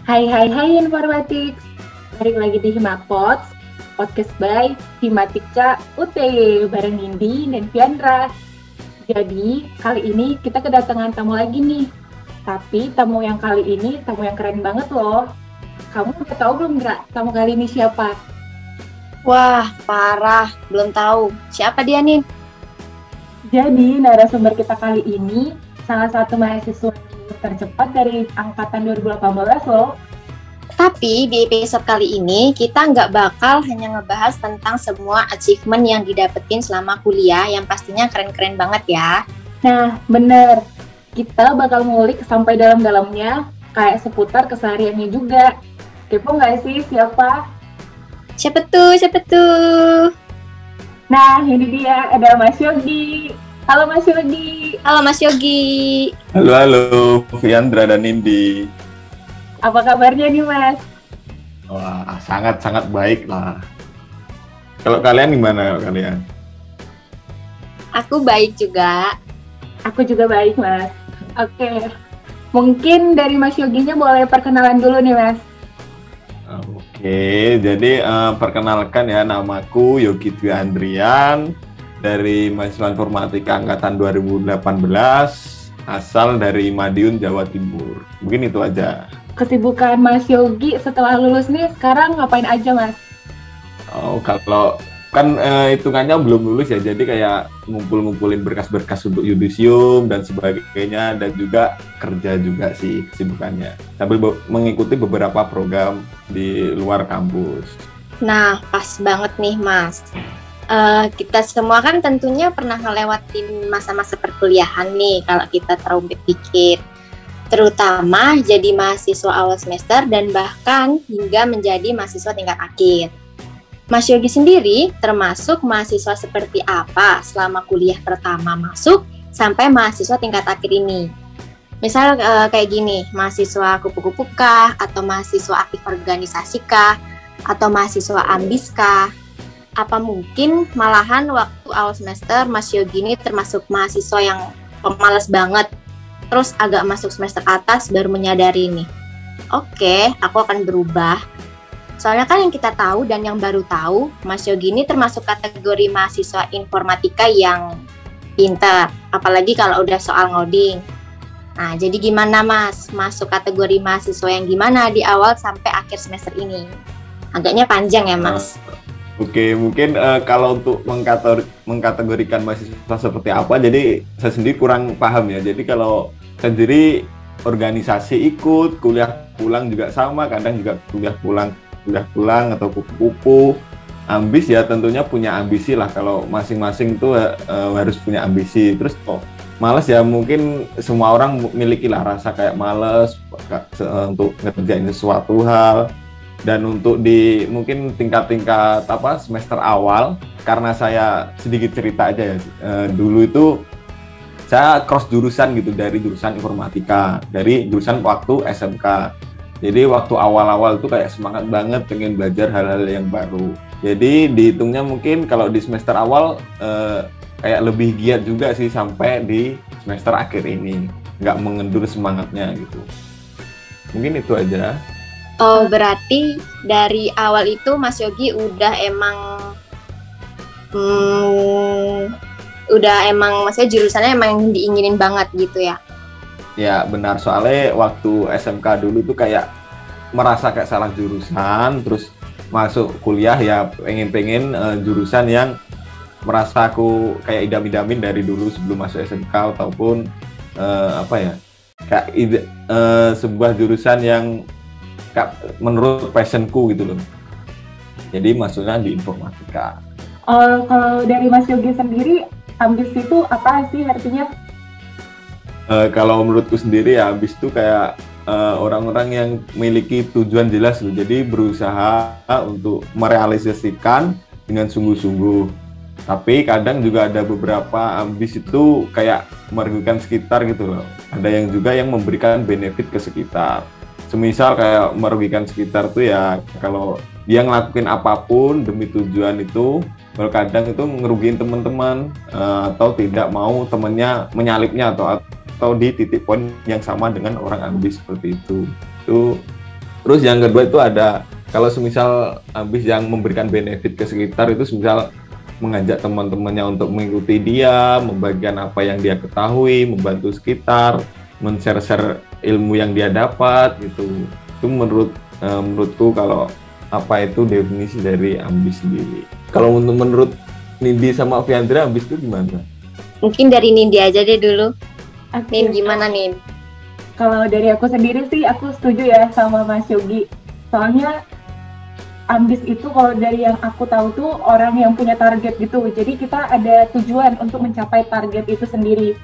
Hai Informatics, balik lagi di Himapods, podcast by Himatika UT bareng Nindi dan Fiandra. Jadi kali ini kita kedatangan tamu lagi nih, tapi tamu yang kali ini tamu yang keren banget loh. Kamu udah tahu belum Dra, tamu kali ini siapa? Wah, parah. Belum tahu. Siapa dia, Nin? Jadi narasumber kita kali ini salah satu mahasiswa tercepat dari angkatan 2018 loh. Tapi di episode kali ini kita nggak bakal hanya ngebahas tentang semua achievement yang didapetin selama kuliah yang pastinya keren-keren banget ya. Nah, bener. Kita bakal ngulik sampai dalam-dalamnya kayak seputar kesehariannya juga. Kepo nggak sih siapa? Siapa tuh? Nah, ini dia, ada Mas Yogi. Halo Mas Yogi. Halo Mas Yogi. Halo, Fiandra dan Nindi. Apa kabarnya nih Mas? Wah, sangat baik lah. Kalau kalian gimana kalian? Aku baik juga. Aku juga baik Mas. Oke, mungkin dari Mas Yoginya boleh perkenalan dulu nih Mas. Oke, jadi perkenalkan ya, namaku Yogi Dwi Andrian dari mahasiswa informatika angkatan 2018, asal dari Madiun, Jawa Timur. Mungkin itu aja. Kesibukan Mas Yogi setelah lulus nih sekarang ngapain aja Mas? Oh, kalau kan hitungannya belum lulus ya, jadi kayak ngumpulin berkas-berkas untuk yudisium dan sebagainya, dan juga kerja juga sih kesibukannya, sambil mengikuti beberapa program di luar kampus. Nah, pas banget nih Mas. Kita semua kan tentunya pernah ngelewatin masa-masa perkuliahan nih kalau kita terumpit dikit. Terutama jadi mahasiswa awal semester dan bahkan hingga menjadi mahasiswa tingkat akhir. Mas Yogi sendiri termasuk mahasiswa seperti apa selama kuliah pertama masuk sampai mahasiswa tingkat akhir ini? Misal kayak gini, mahasiswa kupu-kupu kah? Atau mahasiswa aktif organisasi kah? Atau mahasiswa ambis kah? Apa mungkin malahan waktu awal semester Mas Yogi ini termasuk mahasiswa yang pemalas banget? Terus agak masuk semester atas baru menyadari nih, oke, aku akan berubah. Soalnya kan yang kita tahu dan yang baru tahu, Mas Yogi ini termasuk kategori mahasiswa informatika yang pintar, apalagi kalau udah soal ngoding. Nah, jadi gimana Mas, masuk kategori mahasiswa yang gimana di awal sampai akhir semester ini? Agaknya panjang ya Mas. Oke, mungkin kalau untuk mengkategorikan mahasiswa seperti apa, jadi saya sendiri kurang paham ya. Jadi kalau saya sendiri organisasi ikut, kuliah pulang juga sama, kadang juga kuliah pulang atau kupu-kupu. Ambis ya tentunya punya ambisi lah, kalau masing-masing itu harus punya ambisi. Terus males ya, mungkin semua orang miliki lah rasa kayak males untuk ngerjain sesuatu hal. Dan untuk di mungkin tingkat-tingkat semester awal, karena saya sedikit cerita aja ya, dulu itu saya cross jurusan gitu, dari jurusan informatika, dari jurusan waktu SMK. Jadi waktu awal-awal itu kayak semangat banget pengen belajar hal-hal yang baru. Jadi dihitungnya mungkin kalau di semester awal kayak lebih giat juga sih sampai di semester akhir ini, nggak mengendur semangatnya gitu. Mungkin itu aja. Oh, berarti dari awal itu Mas Yogi udah emang maksudnya jurusannya emang diinginin banget gitu ya? Ya benar, soalnya waktu SMK dulu tuh kayak merasa kayak salah jurusan, terus masuk kuliah ya pengen jurusan yang merasa aku kayak idam-idamin dari dulu sebelum masuk SMK, ataupun kayak sebuah jurusan yang menurut passionku gitu loh. Jadi masuknya di informatika. Kalau dari Mas Yogi sendiri, ambis itu apa sih artinya? Kalau menurutku sendiri ya, ambis itu kayak orang-orang yang memiliki tujuan jelas loh. Jadi berusaha untuk merealisasikan dengan sungguh-sungguh. Tapi kadang juga ada beberapa ambis itu kayak merugikan sekitar gitu loh. Ada yang juga yang memberikan benefit ke sekitar. Semisal kayak merugikan sekitar tuh ya kalau dia ngelakuin apapun demi tujuan itu, kalau kadang itu ngerugiin teman-teman atau tidak mau temennya menyalipnya atau di titik poin yang sama dengan orang ambis seperti itu. Itu Terus yang kedua itu ada, kalau semisal ambis yang memberikan benefit ke sekitar itu semisal mengajak teman-temannya untuk mengikuti dia, membagikan apa yang dia ketahui, membantu sekitar, men-share ilmu yang dia dapat gitu. Itu menurutku kalau apa itu definisi dari ambis sendiri. Kalau menurut Nindi sama Fiandra, ambis itu gimana? Mungkin dari Nindi aja deh dulu. Oke. Nin, gimana Nin? Kalau dari aku sendiri sih, aku setuju ya sama Mas Yogi. Soalnya ambis itu kalau dari yang aku tahu tuh orang yang punya target gitu. Jadi kita ada tujuan untuk mencapai target itu sendiri.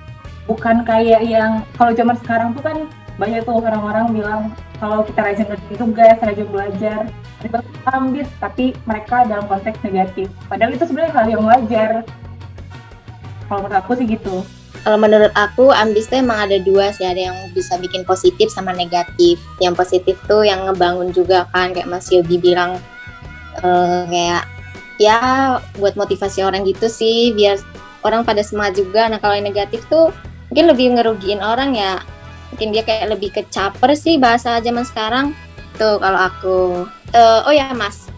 Bukan kayak yang kalau zaman sekarang tuh kan banyak tuh orang-orang bilang kalau kita rajin ngerjain tugas, rajin belajar, itu ambis, tapi mereka dalam konteks negatif. Padahal itu sebenarnya hal yang wajar. Kalau menurut aku sih gitu. Kalau menurut aku ambis tuh emang ada dua sih, ada yang bisa bikin positif sama negatif. Yang positif tuh yang ngebangun juga kan, kayak Mas Yogi bilang kayak ya buat motivasi orang gitu sih, biar orang pada semangat juga. Nah kalau yang negatif tuh mungkin lebih ngerugiin orang ya, mungkin dia kayak lebih kecaper sih bahasa zaman sekarang tuh kalau aku. Oh ya Mas,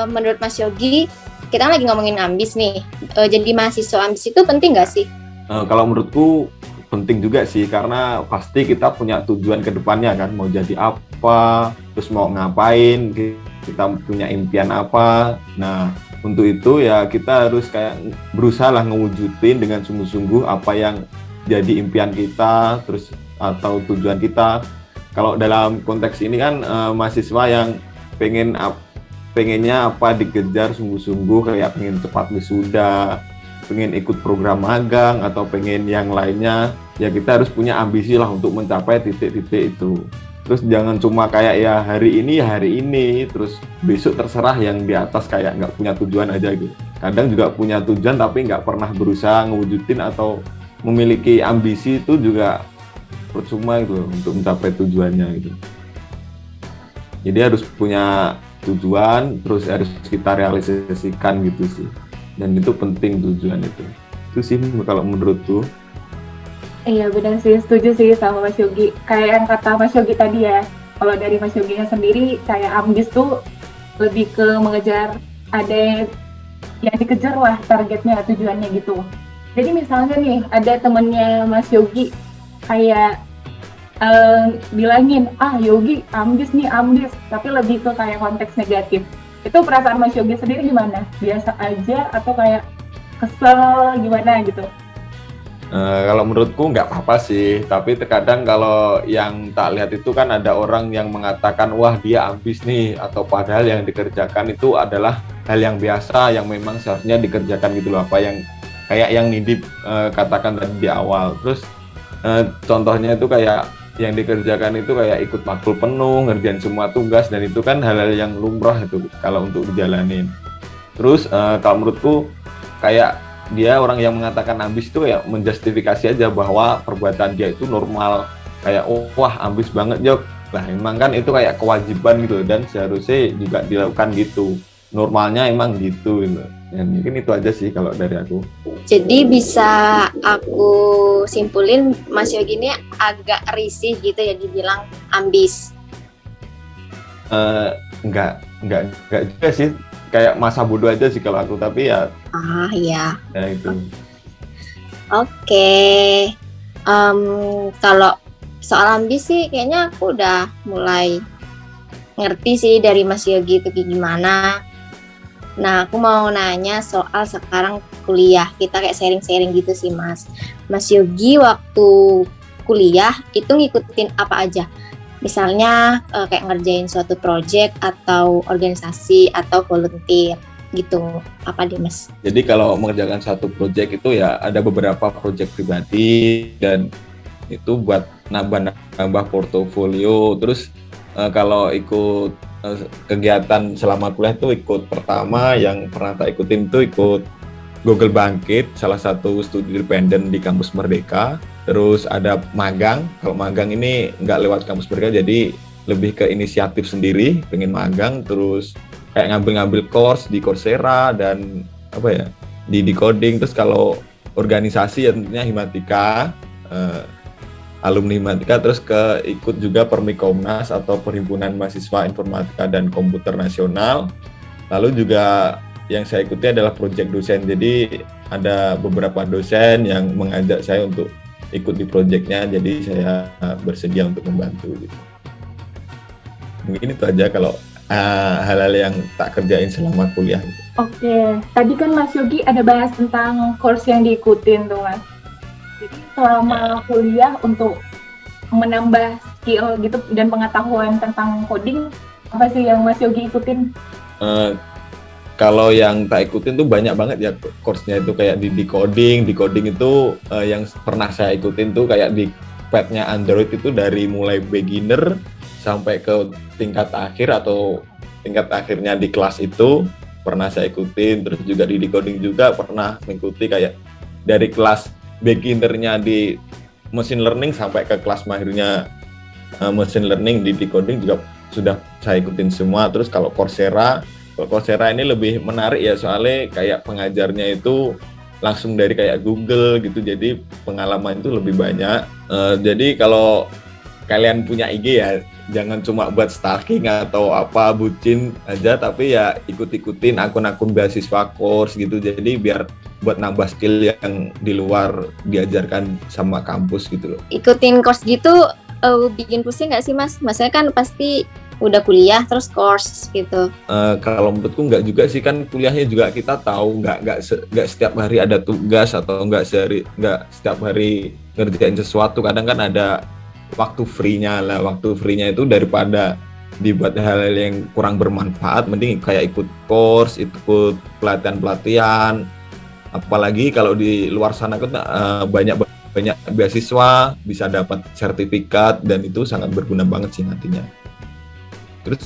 menurut Mas Yogi kita lagi ngomongin ambis nih, jadi mahasiswa ambis itu penting nggak sih? Kalau menurutku penting juga sih, karena pasti kita punya tujuan ke depannya kan, mau jadi apa, terus mau ngapain, kita punya impian apa. Nah, untuk itu ya kita harus kayak berusaha lah ngewujudin dengan sungguh-sungguh apa yang jadi impian kita, terus atau tujuan kita. Kalau dalam konteks ini kan mahasiswa yang pengennya apa dikejar sungguh-sungguh, kayak pengen cepat wisuda, pengen ikut program magang atau pengen yang lainnya, ya kita harus punya ambisi lah untuk mencapai titik-titik itu. Terus jangan cuma kayak ya hari ini, terus besok terserah yang di atas kayak nggak punya tujuan aja gitu. Kadang juga punya tujuan tapi nggak pernah berusaha ngewujudin atau memiliki ambisi, itu juga percuma gitu untuk mencapai tujuannya gitu. Jadi harus punya tujuan, terus harus kita realisasikan gitu sih. Dan itu penting tujuan itu. Itu sih kalau menurutku. Iya benar sih, setuju sih sama Mas Yogi. Kayak yang kata Mas Yogi tadi ya, kalau dari Mas Yoginya sendiri, kayak ambis tuh lebih ke mengejar, ada yang dikejar lah targetnya, tujuannya gitu. Jadi misalnya nih, ada temennya Mas Yogi kayak bilangin, Yogi ambis nih, ambis. Tapi lebih ke kayak konteks negatif. Itu perasaan Mas Yogi sendiri gimana? Biasa aja atau kayak kesel gimana gitu? Kalau menurutku nggak apa-apa sih, tapi terkadang kalau yang tak lihat itu kan ada orang yang mengatakan wah dia ambis nih, atau padahal yang dikerjakan itu adalah hal yang biasa yang memang seharusnya dikerjakan gitu loh, apa yang kayak yang Nidip katakan tadi di awal. Terus contohnya itu kayak yang dikerjakan itu kayak ikut matkul penuh, ngerjain semua tugas, dan itu kan hal-hal yang lumrah itu kalau untuk dijalanin. Terus kalau menurutku kayak dia orang yang mengatakan ambis itu ya menjustifikasi aja bahwa perbuatan dia itu normal, kayak wah ambis banget Jok. Lah emang kan itu kayak kewajiban gitu, dan seharusnya juga dilakukan gitu. Normalnya emang gitu. Dan mungkin itu aja sih kalau dari aku. Jadi bisa aku simpulin Mas Yogi ini agak risih gitu ya dibilang ambis. Enggak juga sih, kayak masa bodoh aja sih kalau aku, tapi ya iya. Ya itu. Oke. Kalau soal ambis sih kayaknya aku udah mulai ngerti sih dari Mas Yogi itu gimana. Nah, aku mau nanya soal sekarang kuliah. Kita kayak sharing-sharing gitu sih, Mas. Mas Yogi waktu kuliah itu ngikutin apa aja? Misalnya kayak ngerjain suatu project atau organisasi atau volunteer gitu. Apa deh, Mas? Jadi kalau mengerjakan satu project itu ya ada beberapa project pribadi, dan itu buat nambah portofolio. Terus kalau ikut kegiatan selama kuliah itu ikut, pertama yang pernah tak ikutin itu ikut Google Bangkit, salah satu studi independen di kampus Merdeka. Terus ada magang. Kalau magang ini nggak lewat kampus Merdeka, jadi lebih ke inisiatif sendiri, pengen magang. Terus kayak ngambil course di Coursera dan di coding. Terus kalau organisasi ya tentunya Himatika, alumni Himatika, terus ikut juga Permikomnas atau Perhimpunan Mahasiswa Informatika dan Komputer Nasional. Lalu juga yang saya ikuti adalah proyek dosen. Jadi ada beberapa dosen yang mengajak saya untuk ikut di proyeknya, jadi saya bersedia untuk membantu gitu. Mungkin itu aja kalau hal-hal yang tak kerjain selama kuliah gitu. Oke, tadi kan Mas Yogi ada bahas tentang course yang diikutin tuh Mas. Jadi selama kuliah untuk menambah skill gitu dan pengetahuan tentang coding, apa sih yang Mas Yogi ikutin? Kalau yang tak ikutin tuh banyak banget ya course-nya itu, kayak di decoding itu yang pernah saya ikutin tuh kayak di pad-nya Android itu dari mulai beginner sampai ke tingkat akhir atau tingkat akhirnya di kelas itu pernah saya ikutin. Terus juga di decoding juga pernah mengikuti kayak dari kelas beginnernya di machine learning sampai ke kelas mahirnya machine learning di decoding juga sudah saya ikutin semua. Terus kalau Coursera ini lebih menarik ya, soalnya kayak pengajarnya itu langsung dari kayak Google gitu, jadi pengalaman itu lebih banyak. Jadi kalau kalian punya IG ya jangan cuma buat stalking atau apa bucin aja, tapi ya ikut-ikutin akun-akun beasiswa course gitu, jadi biar buat nambah skill yang di luar diajarkan sama kampus gitu loh. Ikutin course gitu bikin pusing nggak sih Mas? Maksudnya kan pasti udah kuliah terus course gitu. Kalau menurutku nggak juga sih, kan kuliahnya juga kita tahu nggak setiap hari ada tugas atau nggak setiap hari ngerjain sesuatu. Kadang kan ada waktu free-nya lah. Waktu free-nya itu daripada dibuat hal-hal yang kurang bermanfaat, mending kayak ikut course, ikut pelatihan. Apalagi kalau di luar sana kan banyak beasiswa, bisa dapat sertifikat, dan itu sangat berguna banget sih nantinya. Terus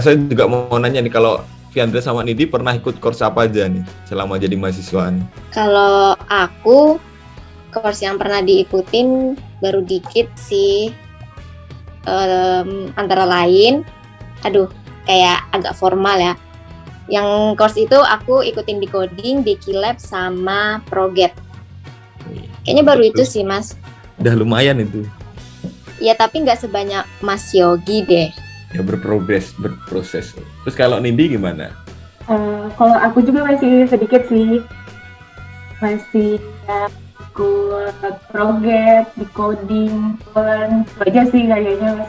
saya juga mau nanya nih, kalau Fiandra sama Nidi pernah ikut course apa aja nih selama jadi mahasiswa nih? Kalau aku course yang pernah diikutin baru dikit sih, antara lain, kayak agak formal ya. Yang course itu aku ikutin decoding, Dikilab sama Proget. Kayaknya baru itu sih Mas. Udah lumayan itu. Ya tapi nggak sebanyak Mas Yogi deh. Ya berproses. Terus kalau Nindi gimana? Kalau aku juga masih sedikit sih, masih ikut Proget, decoding, itu aja sih kayaknya.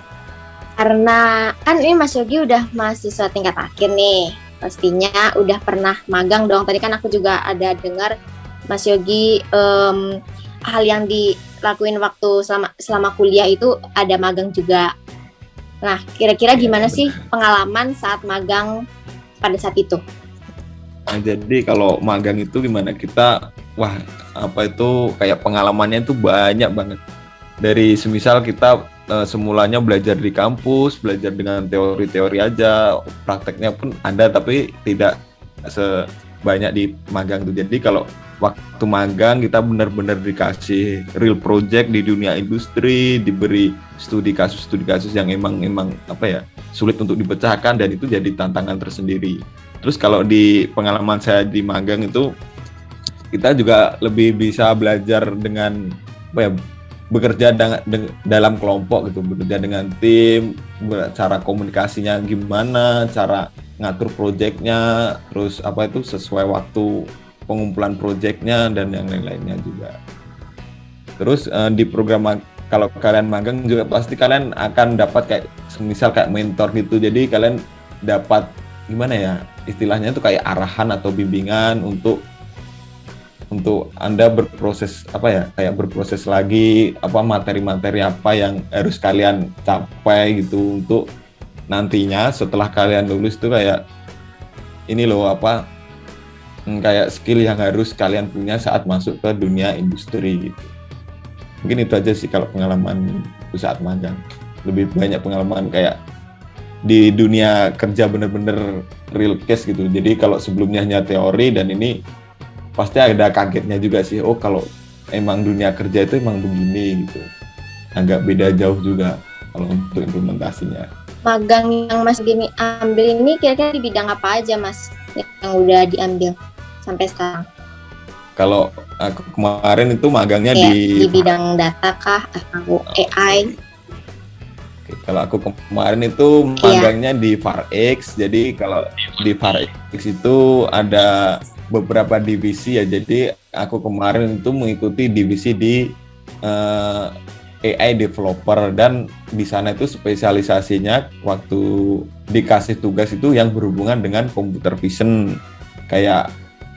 Karena kan ini Mas Yogi udah mahasiswa tingkat akhir nih, pastinya udah pernah magang dong. Tadi kan aku juga ada dengar Mas Yogi hal yang dilakuin waktu selama kuliah itu ada magang juga. Nah, kira-kira gimana sih pengalaman saat magang pada saat itu? Nah, jadi kalau magang itu gimana, kita kayak pengalamannya itu banyak banget. Dari semisal kita semulanya belajar di kampus, belajar dengan teori-teori aja, prakteknya pun ada tapi tidak sebanyak di magang tuh. Jadi kalau waktu magang kita benar-benar dikasih real project di dunia industri, diberi studi kasus yang emang sulit untuk dipecahkan, dan itu jadi tantangan tersendiri. Terus kalau di pengalaman saya di magang itu kita juga lebih bisa belajar dengan bekerja dalam kelompok gitu, bekerja dengan tim, cara komunikasinya gimana, cara ngatur proyeknya, terus sesuai waktu pengumpulan proyeknya dan yang lain-lainnya juga. Terus di program kalau kalian magang juga pasti kalian akan dapat kayak mentor gitu. Jadi kalian dapat istilahnya itu kayak arahan atau bimbingan untuk Anda berproses berproses lagi materi-materi apa yang harus kalian capai gitu, untuk nantinya setelah kalian lulus itu kayak kayak skill yang harus kalian punya saat masuk ke dunia industri gitu. Mungkin itu aja sih kalau pengalaman saat magang. Lebih banyak pengalaman kayak di dunia kerja bener-bener real case gitu. Jadi kalau sebelumnya hanya teori, dan ini pasti ada kagetnya juga sih. Oh, kalau emang dunia kerja itu emang begini gitu. Agak beda jauh juga kalau untuk implementasinya. Magang yang Mas Gini ambil ini kira-kira di bidang apa aja Mas yang udah diambil sampai sekarang? Kalau aku kemarin itu magangnya di bidang data kah atau AI? Oke, kalau aku kemarin itu magangnya di FarX. Jadi kalau di FarX itu ada beberapa divisi ya. Jadi aku kemarin itu mengikuti divisi di AI developer, dan di sana itu spesialisasinya waktu dikasih tugas itu yang berhubungan dengan computer vision, kayak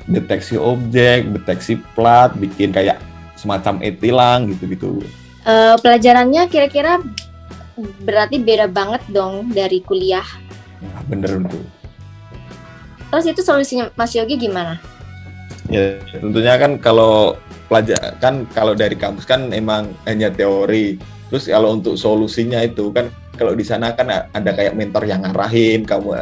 deteksi objek, deteksi plat, bikin kayak semacam e-tilang gitu-gitu. Pelajarannya kira-kira berarti beda banget dong dari kuliah. Nah, bener itu. Terus itu solusinya Mas Yogi gimana? Ya tentunya kan kalau kalau dari kampus kan emang hanya teori. Terus kalau untuk solusinya itu kan kalau di sana kan ada kayak mentor yang ngarahin kamu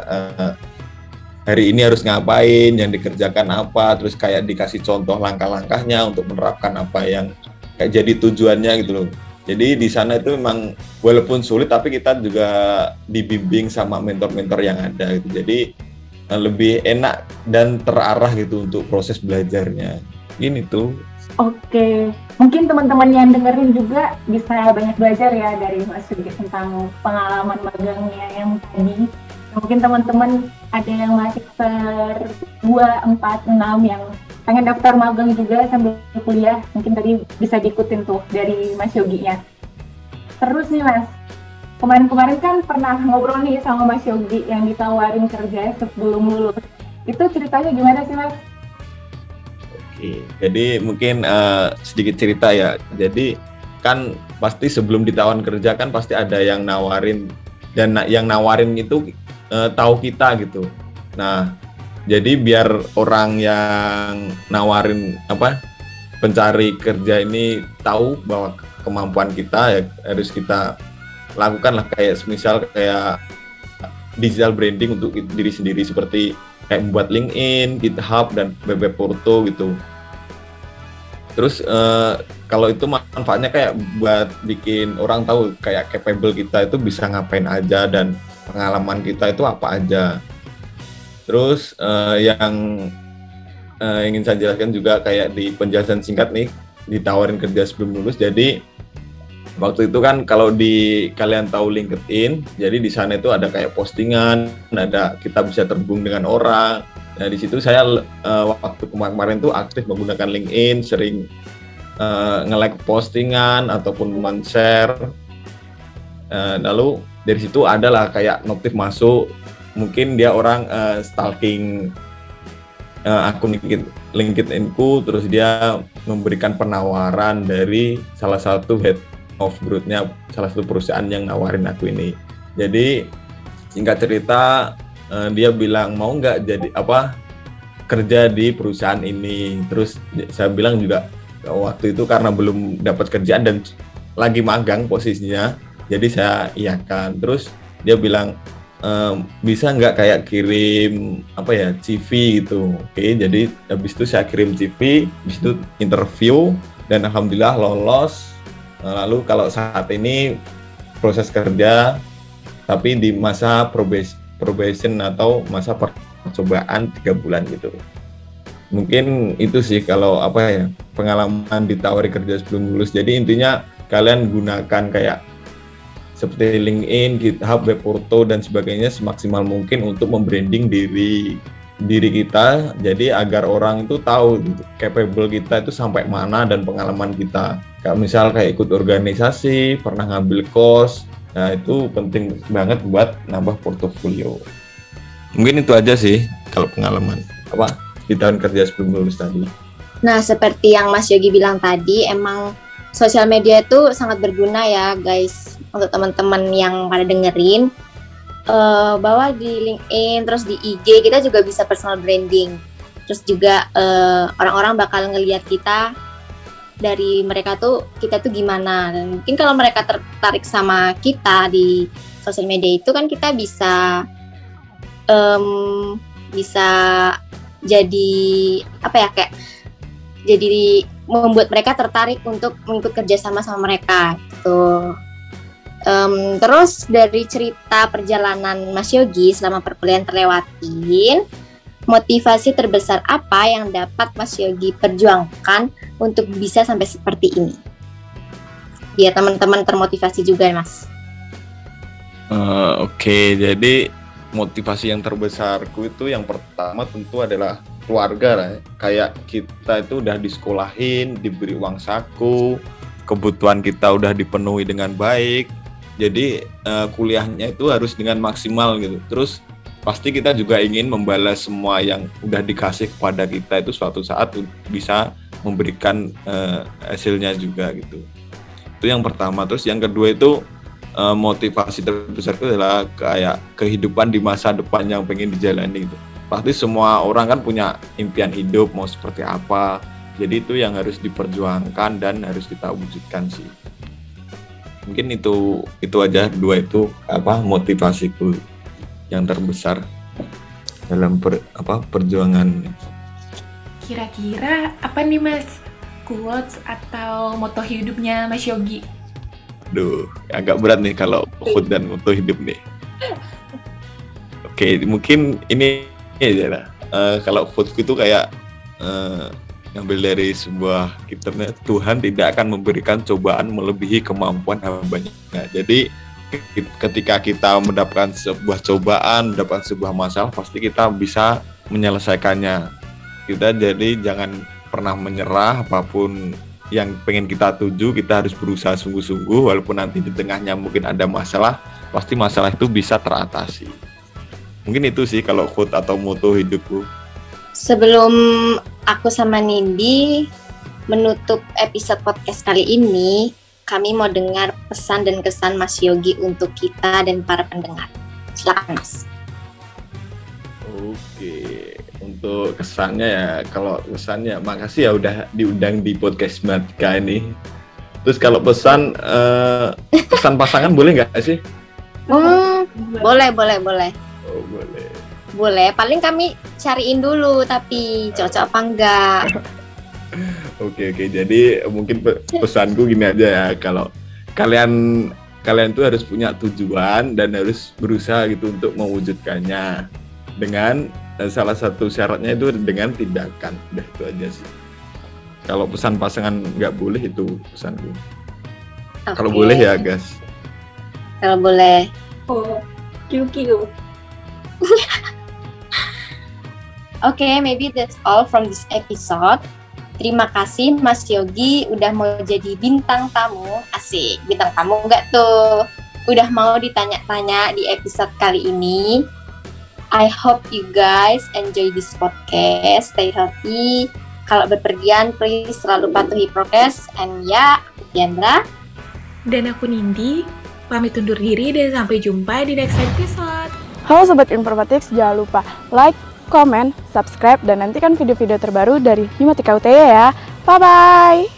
hari ini harus ngapain, yang dikerjakan apa, terus kayak dikasih contoh langkah-langkahnya untuk menerapkan apa yang kayak jadi tujuannya gitu loh. Jadi di sana itu memang walaupun sulit tapi kita juga dibimbing sama mentor-mentor yang ada gitu. Jadi lebih enak dan terarah gitu untuk proses belajarnya. Ini tuh. Oke, mungkin teman-teman yang dengerin juga bisa banyak belajar ya dari Mas Yogi tentang pengalaman magangnya yang tadi. Mungkin teman-teman ada yang masih semester 2, 4, 6 yang pengen daftar magang juga sambil kuliah, mungkin tadi bisa diikutin tuh dari Mas Yogi-nya. Terus nih Mas, kemarin-kemarin kan pernah ngobrol nih sama Mas Yogi yang ditawarin kerja sebelum lulus. Itu ceritanya gimana sih Mas? Oke, jadi mungkin sedikit cerita ya. Jadi kan pasti sebelum ditawarin kerja kan pasti ada yang nawarin, dan yang nawarin itu tahu kita gitu. Nah, jadi biar orang yang nawarin pencari kerja ini tahu bahwa kemampuan kita ya harus kita lakukan lah, kayak semisal kayak digital branding untuk diri sendiri seperti kayak membuat LinkedIn, GitHub, dan web porto gitu. Terus kalau itu manfaatnya kayak buat bikin orang tahu kayak capable kita itu bisa ngapain aja dan pengalaman kita itu apa aja. Terus yang ingin saya jelaskan juga kayak di penjelasan singkat nih, ditawarin kerja sebelum lulus. Jadi waktu itu kan kalau kalian tahu LinkedIn, jadi di sana itu ada kayak postingan, ada kita bisa terhubung dengan orang. Nah di situ saya waktu kemarin tuh aktif menggunakan LinkedIn, sering nge-like postingan ataupun men-share. Lalu dari situ adalah kayak notif masuk, mungkin dia orang stalking akun LinkedIn-ku, terus dia memberikan penawaran dari salah satu head of growth-nya, salah satu perusahaan yang nawarin aku ini. Jadi singkat cerita dia bilang mau nggak jadi kerja di perusahaan ini. Terus saya bilang juga waktu itu karena belum dapat kerjaan dan lagi magang posisinya, jadi saya iyakan. Terus dia bilang bisa nggak kayak kirim CV gitu. Oke, jadi habis itu saya kirim CV, habis itu interview dan alhamdulillah lolos. Lalu kalau saat ini proses kerja tapi di masa probation atau masa percobaan 3 bulan gitu. Mungkin itu sih kalau pengalaman ditawari kerja sebelum lulus. Jadi intinya kalian gunakan kayak seperti LinkedIn, GitHub, web porto dan sebagainya semaksimal mungkin untuk membranding diri kita, jadi agar orang itu tahu gitu, capable kita itu sampai mana dan pengalaman kita. Kayak misal kayak ikut organisasi, pernah ngambil course, nah itu penting banget buat nambah portofolio. Mungkin itu aja sih kalau pengalaman di tahun kerja sebelum lulus tadi. Nah, seperti yang Mas Yogi bilang tadi, emang sosial media itu sangat berguna ya guys, untuk teman-teman yang pada dengerin. Bahwa di LinkedIn, terus di IG kita juga bisa personal branding. Terus juga orang-orang bakal ngelihat kita dari mereka tuh, kita tuh gimana. Dan mungkin kalau mereka tertarik sama kita di sosial media itu kan kita bisa jadi jadi membuat mereka tertarik untuk mengikut kerjasama sama mereka gitu. Terus dari cerita perjalanan Mas Yogi selama perkuliahan terlewatin, motivasi terbesar apa yang dapat Mas Yogi perjuangkan untuk bisa sampai seperti ini? Biar teman-teman termotivasi juga, Mas. Oke, jadi motivasi yang terbesarku itu yang pertama tentu adalah keluarga lah. Kayak kita itu udah disekolahin, diberi uang saku, kebutuhan kita udah dipenuhi dengan baik. Jadi kuliahnya itu harus dengan maksimal gitu. Terus pasti kita juga ingin membalas semua yang udah dikasih kepada kita itu suatu saat bisa memberikan hasilnya juga gitu. Itu yang pertama. Terus yang kedua itu motivasi terbesar itu adalah kayak kehidupan di masa depan yang pengen dijalani gitu. Pasti semua orang kan punya impian hidup mau seperti apa. Jadi itu yang harus diperjuangkan dan harus kita wujudkan sih. Mungkin itu aja, dua itu motivasiku yang terbesar dalam perjuangan. Kira-kira apa nih Mas quotes atau moto hidupnya Mas Yogi? Duh, agak berat nih kalau quote dan moto hidup nih. Oke, mungkin ini aja lah. Kalau quote itu kayak ngambil dari sebuah kitabnya, Tuhan tidak akan memberikan cobaan melebihi kemampuan hamba-Nya. Nah, jadi ketika kita mendapatkan sebuah cobaan, mendapatkan sebuah masalah, pasti kita bisa menyelesaikannya. Kita jadi jangan pernah menyerah, apapun yang pengen kita tuju, kita harus berusaha sungguh-sungguh, walaupun nanti di tengahnya mungkin ada masalah, pasti masalah itu bisa teratasi. Mungkin itu sih kalau quote atau moto hidupku. Sebelum aku sama Nindi menutup episode podcast kali ini, kami mau dengar pesan dan kesan Mas Yogi untuk kita dan para pendengar. Silakan Mas. Oke, untuk kesannya ya, kalau kesannya makasih ya udah diundang di podcast Himatika ini. Terus kalau pesan pasangan boleh nggak sih? Boleh. Oh, boleh. Boleh, paling kami cariin dulu tapi cocok apa enggak. Oke, jadi mungkin pesanku gini aja ya, kalau kalian tuh harus punya tujuan dan harus berusaha gitu untuk mewujudkannya. Dengan salah satu syaratnya itu dengan tindakan. Udah itu aja sih. Kalau pesan pasangan nggak boleh, itu pesanku. Okay. Kalau boleh ya guys. Kalau boleh. Oh, kiu. Okay, maybe that's all from this episode. Terima kasih Mas Yogi udah mau jadi bintang tamu. Asik, bintang tamu enggak tuh? Udah mau ditanya-tanya di episode kali ini. I hope you guys enjoy this podcast. Stay healthy. Kalau berpergian, please selalu patuhi prokes. And ya, Diandra. Dan aku Nindi. Pamit undur diri dan sampai jumpa di next episode. Halo Sobat Informatics, jangan lupa like, comment, subscribe, dan nantikan video-video terbaru dari Himatika UTY ya. Bye-bye!